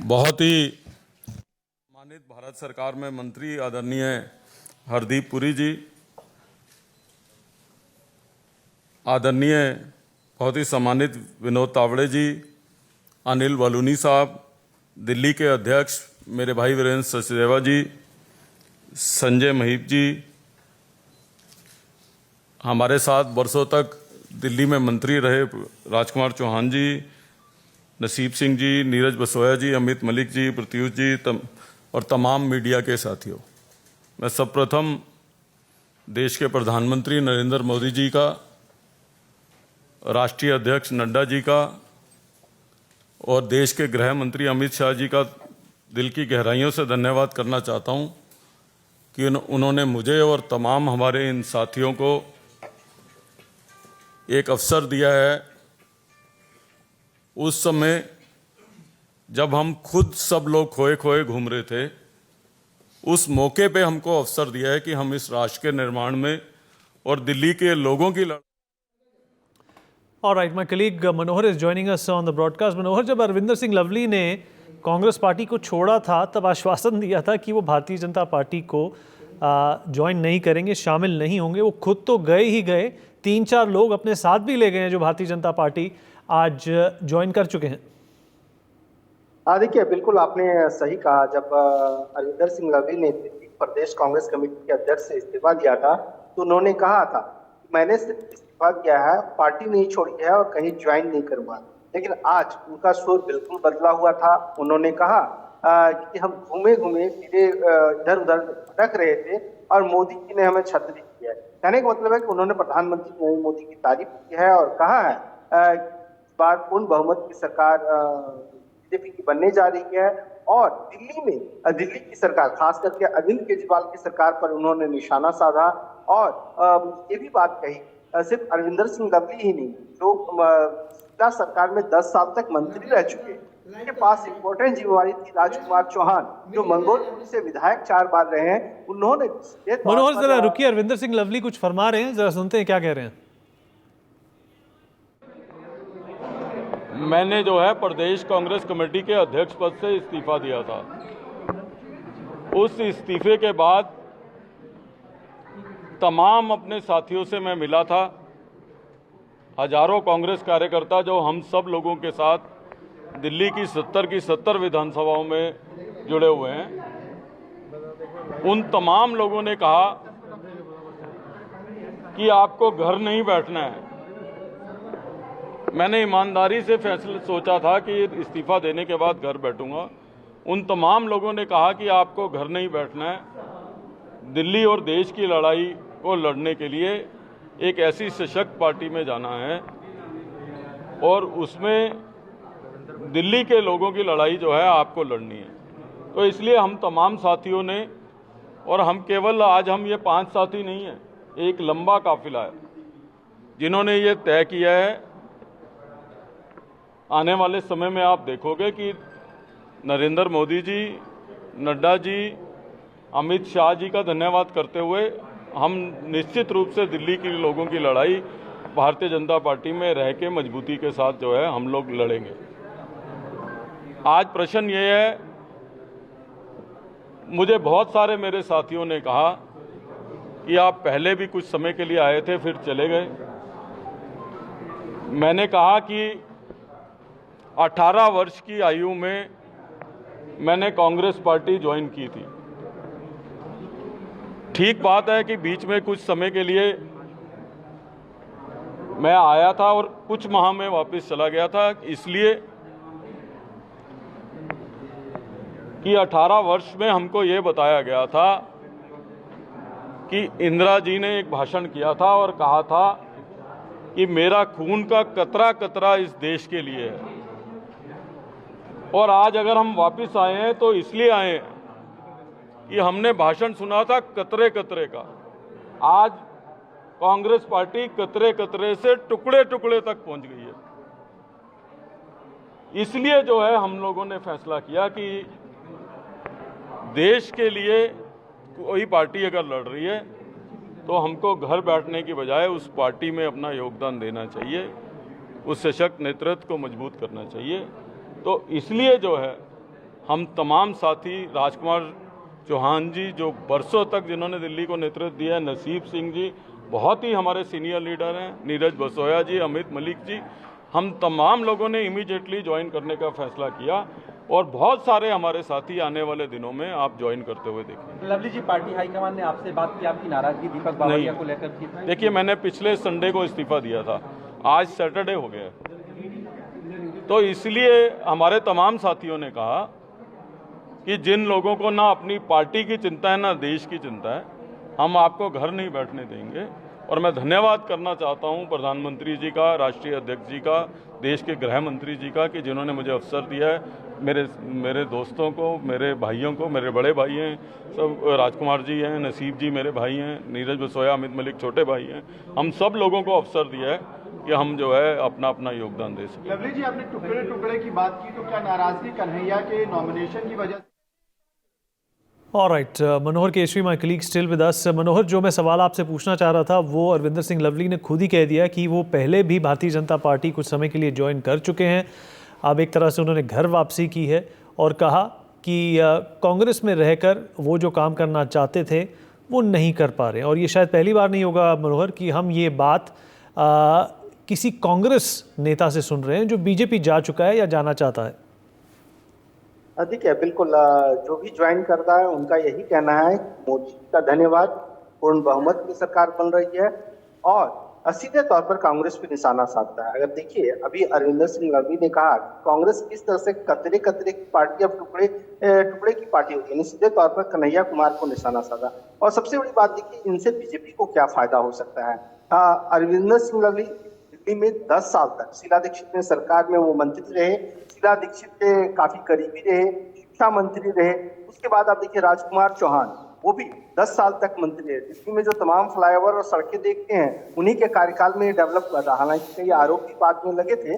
बहुत ही सम्मानित भारत सरकार में मंत्री आदरणीय हरदीप पुरी जी, आदरणीय बहुत ही सम्मानित विनोद तावड़े जी, अनिल बलूनी साहब, दिल्ली के अध्यक्ष मेरे भाई वीरेंद्र सचदेवा जी, संजय महीप जी, हमारे साथ वर्षों तक दिल्ली में मंत्री रहे राजकुमार चौहान जी, नसीब सिंह जी, नीरज बसोया जी, अमित मलिक जी, प्रत्युष जी और तमाम मीडिया के साथियों, मैं सर्वप्रथम देश के प्रधानमंत्री नरेंद्र मोदी जी का, राष्ट्रीय अध्यक्ष नड्डा जी का और देश के गृह मंत्री अमित शाह जी का दिल की गहराइयों से धन्यवाद करना चाहता हूं कि उन्होंने मुझे और तमाम हमारे इन साथियों को एक अवसर दिया है उस समय जब हम खुद सब लोग खोए खोए घूम रहे थे। उस मौके पे हमको अवसर दिया है कि हम इस राष्ट्र के निर्माण में और दिल्ली के लोगों की All right, my colleague Manohar is joining us on the broadcast. Manohar, जब अरविंदर सिंह लवली ने कांग्रेस पार्टी को छोड़ा था तब आश्वासन दिया था कि वो भारतीय जनता पार्टी को ज्वाइन नहीं करेंगे, शामिल नहीं होंगे। वो खुद तो गए ही गए, 3-4 लोग अपने साथ भी ले गए हैं जो भारतीय जनता पार्टी आज ज्वाइन कर चुके हैं। देखिए, बिल्कुल आपने सही कहा। जब अरविंदर सिंह लवली ने दिल्ली प्रदेश कांग्रेस कमेटी के अध्यक्ष से इस्तीफा दिया था तो उन्होंने कहा था मैंने इस्तीफा दिया है, पार्टी नहीं छोड़ी है और कहीं ज्वाइन नहीं करूंगा। लेकिन आज उनका सुर बिल्कुल बदला हुआ था। उन्होंने कहा कि हम घूमे घूमे फिरे इधर उधर भटक रहे थे और मोदी जी ने हमें छतरी की है। कहने का मतलब है कि उन्होंने प्रधानमंत्री नरेंद्र मोदी की तारीफ की है और कहा है इस बार पूर्ण बहुमत की सरकार बीजेपी की बनने जा रही है और दिल्ली की सरकार, खास करके अरविंद केजरीवाल की सरकार पर उन्होंने निशाना साधा और ये भी बात कही सिर्फ अरविंदर सिंह लवली ही नहीं, जो सरकार में 10 साल तक मंत्री रह चुके, उनके पास इंपॉर्टेंट जिम्मेवारी थी। राजकुमार चौहान जो मंगोलपुर से विधायक 4 बार रहे हैं, उन्होंने मनोहर जरा रुकिए, अरविंदर सिंह लवली कुछ फरमा रहे हैं, जरा सुनते हैं क्या कह रहे हैं। मैंने जो है प्रदेश कांग्रेस कमेटी के अध्यक्ष पद से इस्तीफा दिया था। उस इस्तीफे के बाद तमाम अपने साथियों से मैं मिला था। हजारों कांग्रेस कार्यकर्ता जो हम सब लोगों के साथ दिल्ली की 70 विधानसभाओं में जुड़े हुए हैं, उन तमाम लोगों ने कहा कि आपको घर नहीं बैठना है। मैंने ईमानदारी से फैसला सोचा था कि इस्तीफा देने के बाद घर बैठूंगा। उन तमाम लोगों ने कहा कि आपको घर नहीं बैठना है, दिल्ली और देश की लड़ाई को लड़ने के लिए एक ऐसी सशक्त पार्टी में जाना है और उसमें दिल्ली के लोगों की लड़ाई जो है आपको लड़नी है। तो इसलिए हम तमाम साथियों ने, और हम केवल आज हम ये 5 साथी नहीं हैं, एक लंबा काफिला है जिन्होंने ये तय किया है। आने वाले समय में आप देखोगे कि नरेंद्र मोदी जी, नड्डा जी, अमित शाह जी का धन्यवाद करते हुए हम निश्चित रूप से दिल्ली के लोगों की लड़ाई भारतीय जनता पार्टी में रह के मजबूती के साथ जो है हम लोग लड़ेंगे। आज प्रश्न ये है, मुझे बहुत सारे मेरे साथियों ने कहा कि आप पहले भी कुछ समय के लिए आए थे फिर चले गए। मैंने कहा कि 18 वर्ष की आयु में मैंने कांग्रेस पार्टी ज्वाइन की थी। ठीक बात है कि बीच में कुछ समय के लिए मैं आया था और कुछ माह में वापस चला गया था, इसलिए कि 18 वर्ष में हमको ये बताया गया था कि इंदिरा जी ने एक भाषण किया था और कहा था कि मेरा खून का कतरा कतरा इस देश के लिए है। और आज अगर हम वापस आए हैं तो इसलिए आए हैं कि हमने भाषण सुना था कतरे कतरे का। आज कांग्रेस पार्टी कतरे कतरे से टुकड़े टुकड़े तक पहुंच गई है। इसलिए जो है हम लोगों ने फैसला किया कि देश के लिए कोई पार्टी अगर लड़ रही है तो हमको घर बैठने की बजाय उस पार्टी में अपना योगदान देना चाहिए, उस सशक्त नेतृत्व को मजबूत करना चाहिए। तो इसलिए जो है हम तमाम साथी, राजकुमार चौहान जी जो बरसों तक जिन्होंने दिल्ली को नेतृत्व दिया है, नसीब सिंह जी बहुत ही हमारे सीनियर लीडर हैं, नीरज बसोया जी, अमित मलिक जी, हम तमाम लोगों ने इमीडिएटली ज्वाइन करने का फैसला किया और बहुत सारे हमारे साथी आने वाले दिनों में आप ज्वाइन करते हुए देखेंगे। लवली जी, पार्टी हाईकमान ने आपसे बात की, आपकी नाराजगी दीपक बावरिया को लेकर की? देखिए, मैंने पिछले संडे को इस्तीफा दिया था, आज सैटरडे हो गया है, तो इसलिए हमारे तमाम साथियों ने कहा कि जिन लोगों को ना अपनी पार्टी की चिंता है ना देश की चिंता है, हम आपको घर नहीं बैठने देंगे। और मैं धन्यवाद करना चाहता हूं प्रधानमंत्री जी का, राष्ट्रीय अध्यक्ष जी का, देश के गृह मंत्री जी का कि जिन्होंने मुझे अवसर दिया है। मेरे दोस्तों को, मेरे भाइयों को, मेरे बड़े भाई हैं सब, राजकुमार जी हैं, नसीब जी मेरे भाई हैं, नीरज बसोया, अमित मलिक छोटे भाई हैं, हम सब लोगों को अवसर दिया है कि हम जो है अपना अपना योगदान दे सकें। लवली जी, आपने टुकड़े टुकड़े की बात की, तो क्या नाराजगी कन्हैया के नॉमिनेशन की वजह? All right, Manohar Keshari, my colleague still with us. Manohar, जो मैं सवाल आपसे पूछना चाह रहा था वो अरविंदर सिंह लवली ने खुद ही कह दिया कि वो पहले भी भारतीय जनता पार्टी कुछ समय के लिए ज्वाइन कर चुके हैं। अब एक तरह से उन्होंने घर वापसी की है और कहा कि कांग्रेस में रहकर वो जो काम करना चाहते थे वो नहीं कर पा रहे हैं। और ये शायद पहली बार नहीं होगा मनोहर कि हम ये बात किसी कांग्रेस नेता से सुन रहे हैं जो बीजेपी जा चुका है या जाना चाहता है। देखिए, बिल्कुल जो भी ज्वाइन करता है उनका यही कहना है मोदी का धन्यवाद, पूर्ण बहुमत की सरकार बन रही है और सीधे तौर पर कांग्रेस पे निशाना साधता है। अगर देखिए, अभी अरविंदर सिंह लवली ने कहा कांग्रेस किस तरह से कतरे कतरे की पार्टी अब टुकड़े टुकड़े की पार्टी होगी, यानी सीधे तौर पर कन्हैया कुमार को निशाना साधा। और सबसे बड़ी बात देखिए, इनसे बीजेपी को क्या फायदा हो सकता है। अरविंदर सिंह लवली दिल्ली में 10 साल तक शीला दीक्षित ने सरकार में वो मंत्री रहे, शीला दीक्षित के काफी करीबी रहे, शिक्षा मंत्री रहे। उसके बाद आप देखिए राजकुमार चौहान, वो भी 10 साल तक मंत्री रहे। दिल्ली में जो तमाम फ्लाईओवर और सड़कें देखते हैं उन्हीं के कार्यकाल में डेवलप कर रहा। हालांकि कई आरोप भी बाद में लगे थे,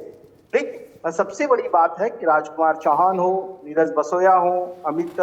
लेकिन सबसे बड़ी बात है कि राजकुमार चौहान हो, नीरज बसोया हो, अमित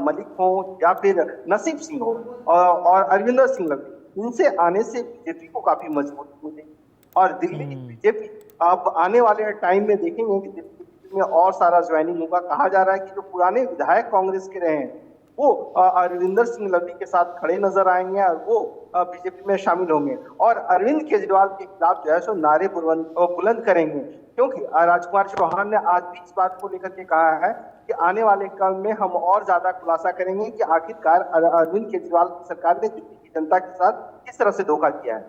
मलिक हो या फिर नसीब सिंह हो और अरविंदर सिंह लवली, इनसे आने से बीजेपी को काफी मजबूती मिलेगी। और दिल्ली की बीजेपी अब आने वाले टाइम में देखेंगे कि दिल्ली में और सारा ज्वाइनिंग होगा। कहा जा रहा है कि जो पुराने विधायक कांग्रेस के रहे हैं वो अरविंदर सिंह लवली के साथ खड़े नजर आएंगे और वो बीजेपी में शामिल होंगे और अरविंद केजरीवाल के खिलाफ जो है सो नारे बुलंद करेंगे। क्योंकि राजकुमार चौहान ने आज भी इस बात को लेकर के कहा है कि आने वाले कल में हम और ज्यादा खुलासा करेंगे कि आखिरकार अरविंद केजरीवाल की सरकार ने दिल्ली की जनता के साथ किस तरह से धोखा किया है।